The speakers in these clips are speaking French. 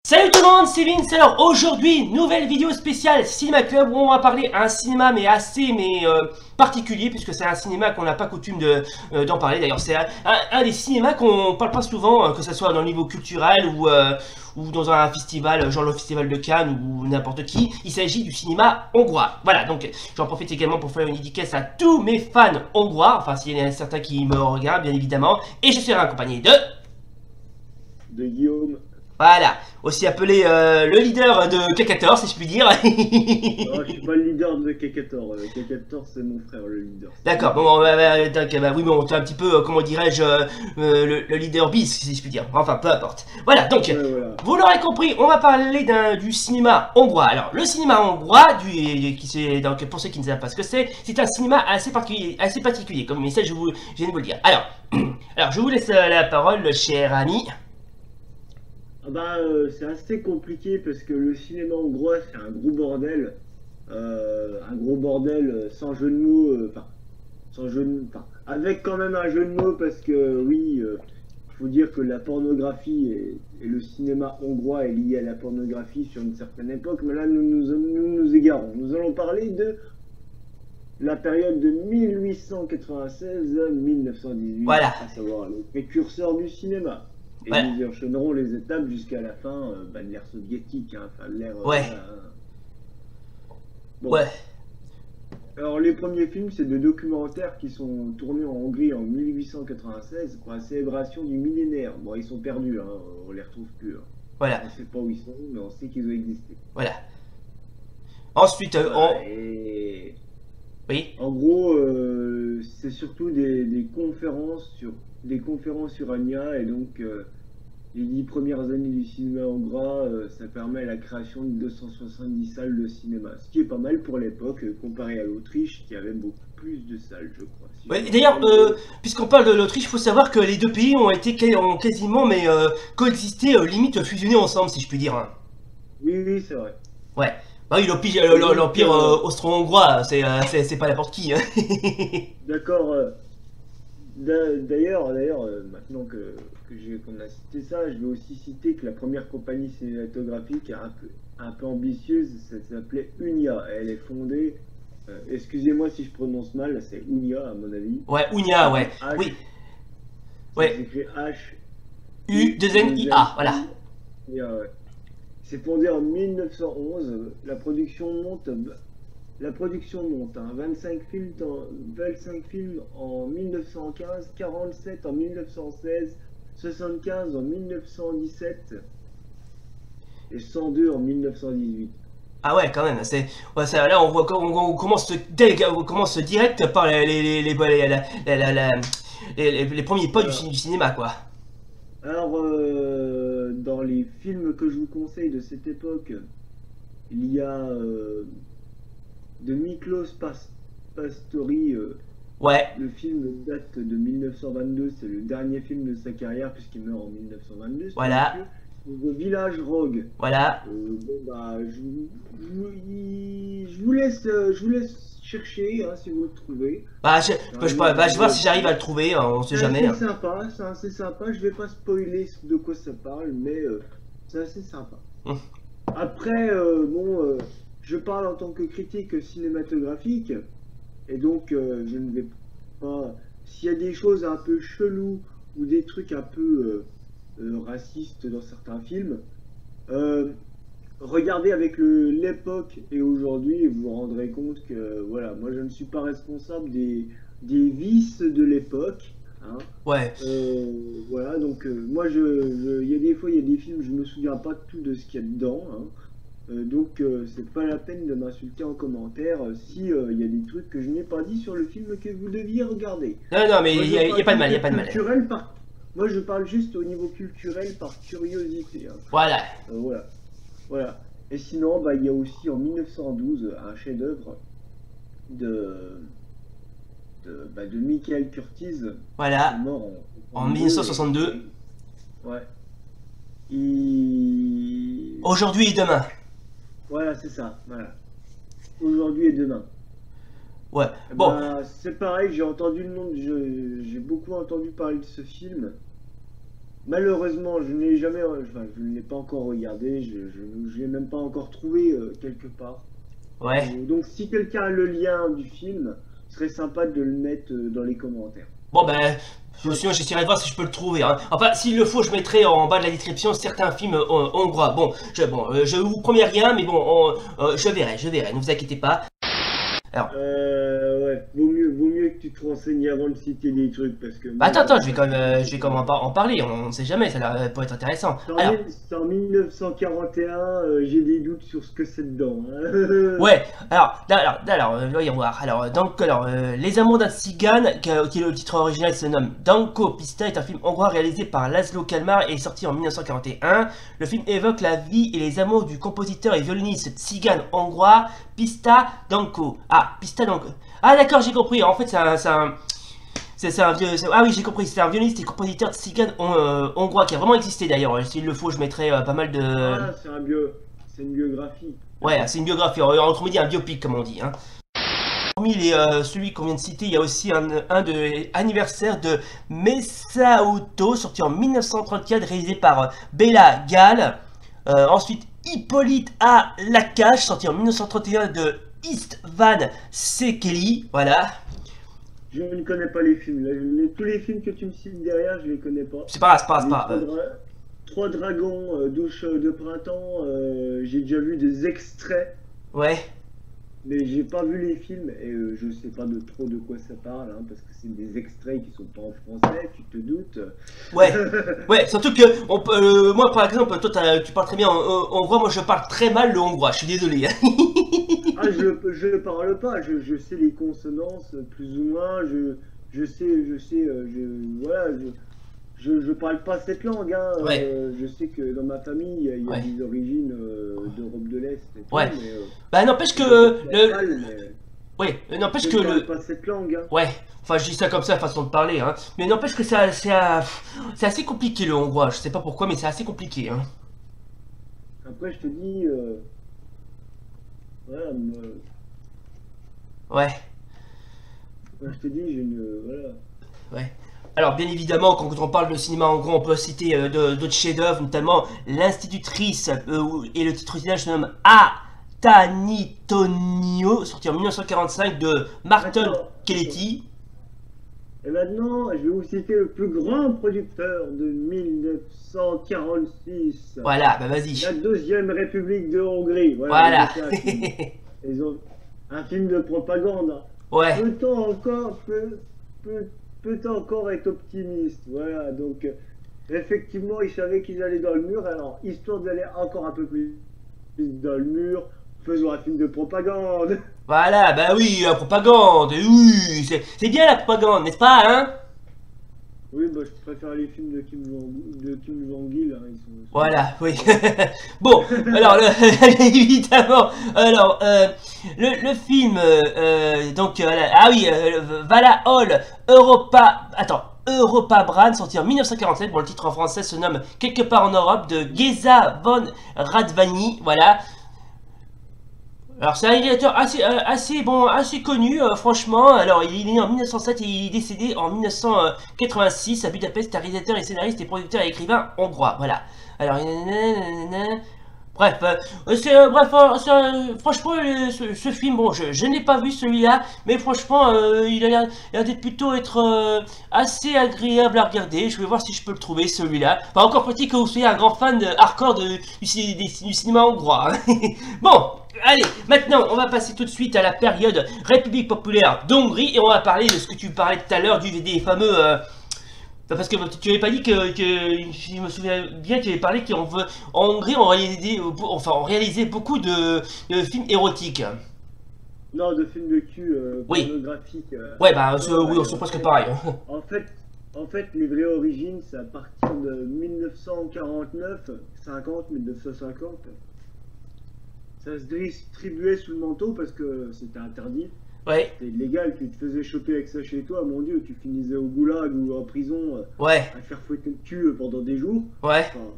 Salut tout le monde, c'est Vince. Alors aujourd'hui, nouvelle vidéo spéciale Cinéma Club où on va parler un cinéma assez particulier, puisque c'est un cinéma qu'on n'a pas coutume d'en parler. D'ailleurs c'est un des cinémas qu'on parle pas souvent, que ce soit dans le niveau culturel ou dans un festival, genre le festival de Cannes ou n'importe qui. Il s'agit du cinéma hongrois. Voilà, donc j'en profite également pour faire une dédicace à tous mes fans hongrois, enfin s'il y en a certains qui me regardent bien évidemment. Et je serai accompagné de Guillaume. Voilà, aussi appelé le leader de K14 si je puis dire. Non, je suis pas le leader de K14. K14 c'est mon frère le leader. D'accord, bon, oui, bon, t'es un petit peu, comment dirais-je, le leader bis si je puis dire. Enfin, peu importe. Voilà, donc, Ouais, voilà. vous l'aurez compris, on va parler du cinéma hongrois. Alors, le cinéma hongrois, donc, pour ceux qui ne savent pas ce que c'est un cinéma assez particulier, comme message, je viens de vous le dire. Alors, je vous laisse la parole, cher ami. Ah bah, c'est assez compliqué parce que le cinéma hongrois c'est un gros bordel. Un gros bordel sans jeu de mots. Sans jeu de, enfin, avec quand même un jeu de mots parce que oui, il faut dire que la pornographie et le cinéma hongrois est lié à la pornographie sur une certaine époque. Mais là, nous égarons. Nous allons parler de la période de 1896 à 1918, Voilà. à savoir les précurseurs du cinéma. Et Voilà. nous enchaînerons les étapes jusqu'à la fin de l'ère soviétique, hein, enfin de l'ère... Ouais. Bon. Ouais. Alors les premiers films, c'est des documentaires qui sont tournés en Hongrie en 1896 pour la célébration du millénaire. Bon, ils sont perdus, hein, on les retrouve plus. Hein. Voilà. On ne sait pas où ils sont, mais on sait qu'ils ont existé. Voilà. Ensuite, Et... Oui. En gros, c'est surtout des conférences sur Anya, et donc les 10 premières années du cinéma hongrois, ça permet la création de 270 salles de cinéma, ce qui est pas mal pour l'époque, comparé à l'Autriche qui avait beaucoup plus de salles, je crois. Si Ouais, d'ailleurs, puisqu'on parle de l'Autriche, il faut savoir que les deux pays ont quasiment coexisté, limite fusionnés ensemble, si je puis dire. Hein. Oui, oui, c'est vrai. Ouais. Bah oui, l'empire austro-hongrois, c'est pas n'importe qui. Hein. D'accord. D'ailleurs, maintenant qu'on a cité ça, je vais aussi citer que la première compagnie cinématographique un peu ambitieuse, ça s'appelait Unia. Elle est fondée, excusez-moi si je prononce mal, c'est Unia à mon avis. Ouais, Unia, ouais. Oui. Ouais. C'est écrit H. U-2-N-I-A, voilà. C'est fondé en 1911. La production monte, hein, 25 films en 1915, 47 en 1916, 75 en 1917 et 102 en 1918. Ah ouais, quand même. Là, on commence direct par les premiers pas du cinéma, quoi. Alors, dans les films que je vous conseille de cette époque, il y a de Miklos Pastori. Ouais. Le film date de 1922, c'est le dernier film de sa carrière puisqu'il meurt en 1922. Voilà. Le Village Rogue. Voilà. Bon bah, je vous laisse chercher hein, si vous le trouvez. Je vais voir si j'arrive à le trouver, hein, on sait jamais. C'est sympa, c'est assez sympa. Je vais pas spoiler de quoi ça parle, mais c'est assez sympa. Après, je parle en tant que critique cinématographique, et donc je ne vais pas... S'il y a des choses un peu cheloues ou des trucs un peu racistes dans certains films, regardez avec l'époque et aujourd'hui et vous vous rendrez compte que voilà, moi je ne suis pas responsable des vices de l'époque. Hein. Ouais. Voilà, donc moi il y a des fois, il y a des films, je me souviens pas de tout de ce qu'il y a dedans. Hein. Donc c'est pas la peine de m'insulter en commentaire si il y a des trucs que je n'ai pas dit sur le film que vous deviez regarder. Non, mais il y a pas de mal, il y a pas de mal. Moi je parle juste au niveau culturel par curiosité. Hein. Voilà. Voilà. Et sinon, bah, il y a aussi en 1912 un chef-d'œuvre de Michael Curtiz. Voilà. Mort en 1962. Ouais. Aujourd'hui et demain. Voilà, c'est ça. Voilà. Aujourd'hui et demain. Ouais. Bon. C'est pareil, j'ai entendu le nom, j'ai beaucoup entendu parler de ce film. malheureusement, je n'ai jamais, enfin, je ne l'ai pas encore regardé, je l'ai même pas encore trouvé quelque part. Ouais. Donc, si quelqu'un a le lien du film, ce serait sympa de le mettre dans les commentaires. Bon ben, sinon j'essaierai de voir si je peux le trouver. Hein. Enfin, s'il le faut, je mettrai en bas de la description certains films hongrois. Bon, je vous promets rien, mais bon, je verrai, ne vous inquiétez pas. Alors, Ouais, vaut mieux que tu te renseignes avant de citer des trucs parce que. bah, attends, je vais quand même en parler, on sait jamais, ça a l'air peut être intéressant. Alors, C'est en 1941, j'ai des doutes sur ce que c'est dedans. Hein. ouais, voyons voir. Les Amours d'un Cigane, qui est le titre original, se nomme Danko Pista, est un film hongrois réalisé par Laszlo Kalmár et est sorti en 1941. Le film évoque la vie et les amours du compositeur et violoniste tzigane hongrois Pista Danko. Ah, Pista Danko. Ah d'accord, j'ai compris. En fait, ah oui, j'ai compris. C'est un violoniste et compositeur tzigane hongrois qui a vraiment existé d'ailleurs. S'il le faut, je mettrai pas mal de. Ah, c'est une biographie. Ouais, c'est une biographie, autrement dit un biopic comme on dit. Hein. Parmi celui qu'on vient de citer, il y a aussi un anniversaire de Mesa Auto, sorti en 1934, réalisé par Béla Gál. Ensuite, Hippolyte à Lakash, sorti en 1931 de Istvan Székely. Voilà. Je ne connais pas les films. Tous les films que tu me cites derrière, je les connais pas. C'est pas grave. Trois dragons, douche de printemps, j'ai déjà vu des extraits. Ouais. Mais j'ai pas vu les films et je sais pas trop de quoi ça parle, hein, parce que c'est des extraits qui sont pas en français, tu te doutes. Ouais, ouais, surtout que moi par exemple, toi tu parles très bien hongrois, moi je parle très mal le hongrois, je suis désolé. Ah, je parle pas, je sais les consonances plus ou moins, je sais, voilà, je parle pas cette langue, hein. Ouais. Je sais que dans ma famille, il y a Ouais. des origines d'Europe de l'Est et tout, Ouais. mais Bah n'empêche que ouais, n'empêche que je parle pas cette langue, hein. ouais, enfin je dis ça comme ça, façon de parler, hein. Mais n'empêche que c'est assez compliqué le hongrois, je sais pas pourquoi, mais c'est assez compliqué, hein. Après, je te dis, voilà, Ouais, je te dis, voilà. ouais. Alors bien évidemment, quand on parle de cinéma hongrois, on peut citer d'autres chefs-d'œuvre, notamment L'Institutrice, et le titre original se nomme Atanitonio, sorti en 1945 de Martin Attends. Keleti. Et maintenant, je vais vous citer le plus grand producteur de 1946. Voilà, bah vas-y. La Deuxième République de Hongrie. Voilà. Ils ont un film de propagande. Hein. Ouais. Peut-on encore être optimiste? Voilà, donc effectivement, ils savaient qu'ils allaient dans le mur. Alors, histoire d'aller encore un peu plus dans le mur, faisons un film de propagande. Voilà, bah oui, la propagande, oui, c'est bien la propagande, n'est-ce pas, hein? Oui, bah, je préfère les films de Kim Jong-il. Hein, Voilà, oui. Bon, alors, évidemment, alors, le film, donc, ah oui, Valaol Europa Brand, sorti en 1947, bon, le titre en français se nomme Quelque part en Europe, de Geza von Radvani, voilà. Alors c'est un réalisateur assez connu, franchement. Alors il est né en 1907 et il est décédé en 1986 à Budapest. Un réalisateur et scénariste et producteur et écrivain hongrois. Voilà. Alors bref, franchement ce film, bon, je n'ai pas vu celui-là, mais franchement il a l'air d'être plutôt assez agréable à regarder. Je vais voir si je peux le trouver celui-là. Pas encore petit que vous soyez un grand fan hardcore du cinéma hongrois. Hein. Bon. Allez, maintenant, on va passer tout de suite à la période République populaire d'Hongrie et on va parler de ce que tu parlais tout à l'heure des fameux... parce que tu n'avais pas dit que, je me souviens bien, tu avais parlé qu'en Hongrie, on réalisait beaucoup de films érotiques. Non, de films de cul Oui. pornographiques. Ouais, bah, oui, c'est presque pareil. En fait, les vraies origines, c'est à partir de 1949, 1950. Ça se distribuait sous le manteau parce que c'était interdit. Ouais. C'était illégal, tu te faisais choper avec ça chez toi, mon dieu, tu finissais au goulag ou en prison Ouais. à faire fouetter le cul pendant des jours. Ouais. Enfin,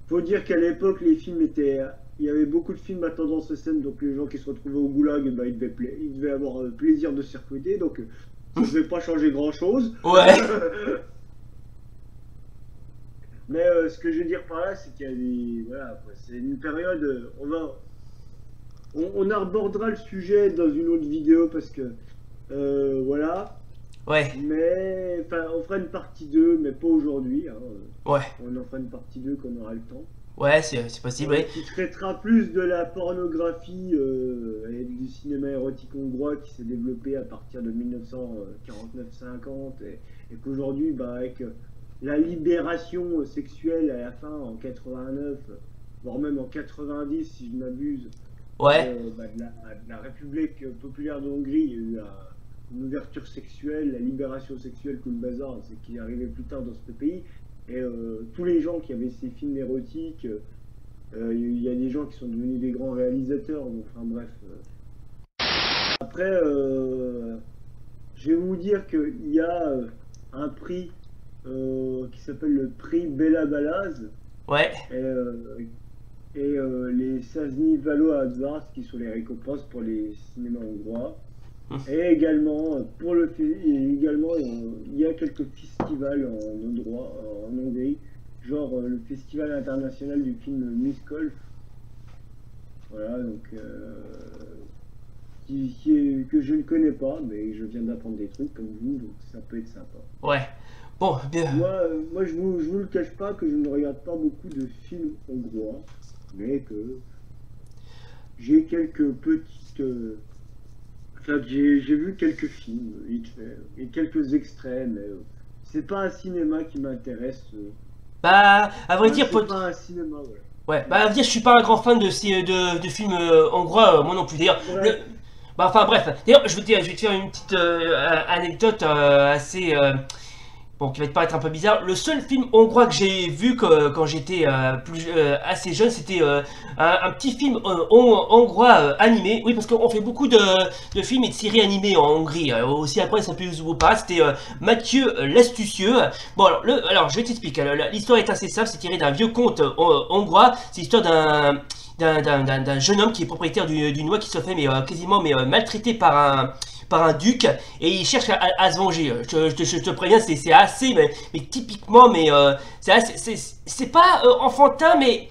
faut dire qu'à l'époque, les films étaient... Il y avait beaucoup de films à tendance scène, donc les gens qui se retrouvaient au goulag, bah, ils devaient avoir plaisir de se faire fouetter, donc ça ne devait pas changer grand-chose. Ouais. Mais ce que je veux dire par là, c'est qu'il y a des. Voilà, quoi, c'est une période. On abordera le sujet dans une autre vidéo parce que. Voilà. Ouais, Mais. Enfin, on fera une partie 2 mais pas aujourd'hui. Hein. ouais, On en fera une partie 2 quand on aura le temps. ouais, c'est possible, ouais. Qui traitera plus de la pornographie et du cinéma érotique hongrois qui s'est développé à partir de 1949-50 et qu'aujourd'hui, bah, avec la libération sexuelle à la fin en 89, voire même en 90 si je ne m'abuse, Ouais, bah, de la République populaire de Hongrie, il y a eu une ouverture sexuelle, la libération sexuelle, tout le bazar, c'est qui est arrivé plus tard dans ce pays. Et tous les gens qui avaient ces films érotiques, il y a des gens qui sont devenus des grands réalisateurs, donc, enfin bref. Après, je vais vous dire qu'il y a un prix qui s'appelle le prix Bela Balaz ouais, les Sazni Valo Advars qui sont les récompenses pour les cinémas hongrois. Et également, il y a quelques festivals en Hongrie, genre le Festival international du film Miskolc. Voilà, donc que je ne connais pas, mais je viens d'apprendre des trucs comme vous, donc ça peut être sympa. ouais. Bon, bien. Moi je vous le cache pas que je ne regarde pas beaucoup de films hongrois, mais que j'ai quelques petites. Enfin, j'ai vu quelques films, vite fait, et quelques extraits, mais c'est pas un cinéma qui m'intéresse. Bah, à vrai dire, C'est pas un cinéma, voilà. ouais, bah, à vrai dire, je suis pas un grand fan de films hongrois, moi non plus. D'ailleurs, Ouais. bah, enfin, bref. D'ailleurs, je vais te faire une petite anecdote assez. Bon, qui va te paraître un peu bizarre. Le seul film hongrois que j'ai vu quand j'étais assez jeune, c'était un petit film hongrois animé. Oui, parce qu'on fait beaucoup de films et de séries animées en Hongrie. Aussi après, ça peut vous paraître. C'était Mathieu l'Astucieux. Bon, alors, je vais t'expliquer. L'histoire est assez simple. C'est tiré d'un vieux conte hongrois. C'est l'histoire d'un jeune homme qui est propriétaire d'une oie qui se fait quasiment maltraité par un duc et il cherche à se venger. Je te préviens, c'est assez, mais typiquement, c'est pas enfantin, mais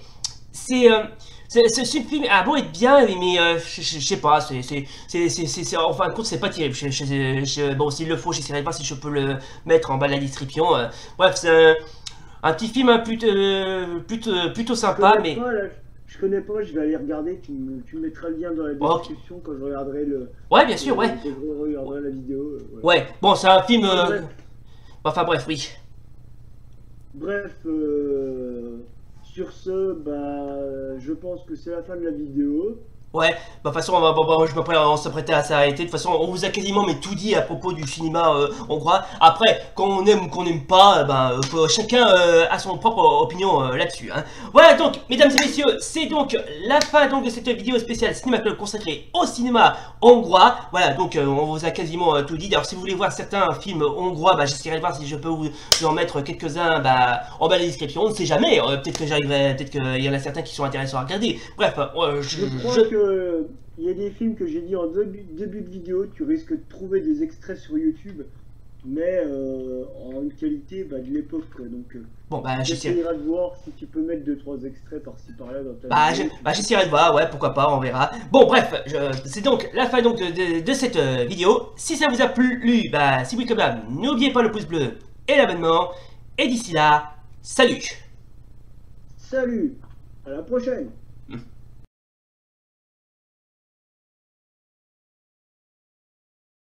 ce film a beau être bien, mais je sais pas, en fin de compte, c'est pas terrible. Bon, s'il le faut, j'essaierai de voir si je peux le mettre en bas de la description. Bref, c'est un petit film plutôt sympa, mais. Je connais pas, je vais aller regarder. Tu me mettras le lien dans la Ok. description quand je regarderai Ouais, bien sûr, ouais. quand je regarderai la vidéo. Voilà. Ouais, bon, c'est un film. Bref, Enfin, bref, oui. bref, sur ce, bah, je pense que c'est la fin de la vidéo. Ouais, bah de toute façon, on s'apprêtait à s'arrêter. De toute façon, on vous a quasiment tout dit à propos du cinéma hongrois. Après, quand on aime ou qu'on n'aime pas, chacun a son propre opinion là-dessus. Hein. Voilà donc, mesdames et messieurs, c'est donc la fin donc de cette vidéo spéciale Cinéma Club consacrée au cinéma hongrois. Voilà, donc on vous a quasiment tout dit. Alors, si vous voulez voir certains films hongrois, bah, j'essaierai de voir si je peux vous en mettre quelques-uns en bas de la description. On ne sait jamais. Peut-être que j'arriverai, peut-être qu'il y en a certains qui sont intéressants à regarder. Bref, Je crois que il y a des films que j'ai dit en début de vidéo, tu risques de trouver des extraits sur YouTube, mais en une qualité bah, de l'époque. Donc, bon, bah, j'essaierai de voir si tu peux mettre 2-3 extraits par-ci par-là dans ta vidéo. J'essaierai de voir, ouais, pourquoi pas, on verra. Bon, bref, c'est donc la fin donc, de cette vidéo. Si ça vous a plu, bah, si oui comme d'hab, n'oubliez pas le pouce bleu et l'abonnement. Et d'ici là, salut! Salut, à la prochaine!